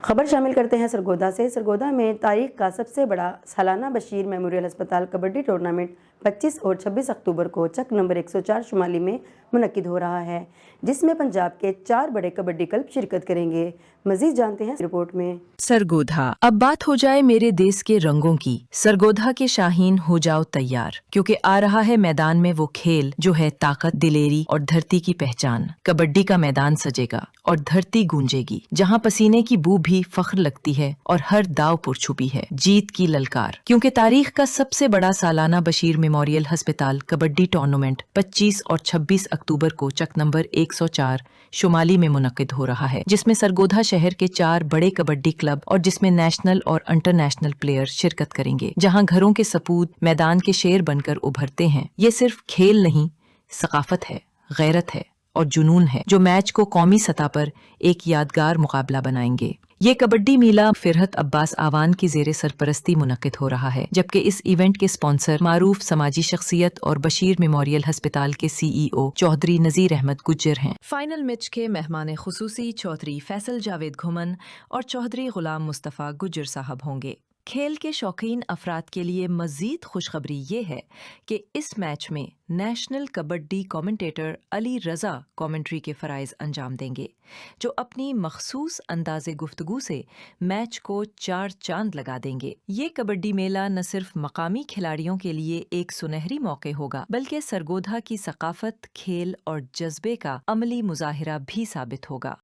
खबर शामिल करते हैं सरगोधा से। सरगोधा में तारीख का सबसे बड़ा सालाना बशीर मेमोरियल अस्पताल कबड्डी टूर्नामेंट 25 और 26 अक्टूबर को चक नंबर 104 शुमाली में मुनक्किद हो रहा है, जिसमें पंजाब के 4 बड़े कबड्डी क्लब शिरकत करेंगे। मजीद जानते हैं रिपोर्ट में। सरगोधा। अब बात हो जाए मेरे देश के रंगों की। सरगोधा के शाहीन हो जाओ तैयार, क्योंकि आ रहा है मैदान में वो खेल जो है ताकत, दिलेरी और धरती की पहचान। कबड्डी का मैदान सजेगा और धरती गूंजेगी, जहां पसीने की बू भी फख्र लगती है और हर दाव पुरछुपी है जीत की ललकार। क्योंकि तारीख का सबसे बड़ा सालाना बशीर मेमोरियल अस्पताल कबड्डी टूर्नामेंट 25 और 26 अक्टूबर को चक नंबर 104 शुमाली में मुनक्किद हो रहा है, जिसमें सरगोधा शहर के 4 बड़े कबड्डी क्लब और जिसमें नेशनल और इंटरनेशनल प्लेयर शिरकत करेंगे, जहां घरों के सपूत मैदान के शेर बनकर उभरते हैं। ये सिर्फ खेल नहीं, सकाफत है, गैरत है और जुनून है, जो मैच को कौमी सतह पर एक यादगार मुकाबला बनाएंगे। ये कबड्डी मेला फिरहत अब्बास आवान की जेरे सरपरस्ती मुनक्किद हो रहा है, जबकि इस इवेंट के स्पॉन्सर मारूफ समाजी शख्सियत और बशीर मेमोरियल अस्पताल के CEO चौधरी नजीर अहमद गुज्जर हैं। फाइनल मैच के मेहमान खुसूसी चौधरी फैसल जावेद घुमन और चौधरी गुलाम मुस्तफ़ा गुज्जर साहब होंगे। खेल के शौकीन अफराद के लिए मजीद खुशखबरी ये है कि इस मैच में national kabaddi commentator Ali Raza commentary के फ़राइज़ अंजाम देंगे, जो अपनी मखसूस अंदाज़े गुफ्तगू से मैच को 4 चांद लगा देंगे। ये कबड्डी मेला न सिर्फ मकामी खिलाड़ियों के लिए एक सुनहरी मौके होगा, बल्कि सरगोधा की सकाफत, खेल और जज्बे का अमली मुजाहिरा भी साबित होगा।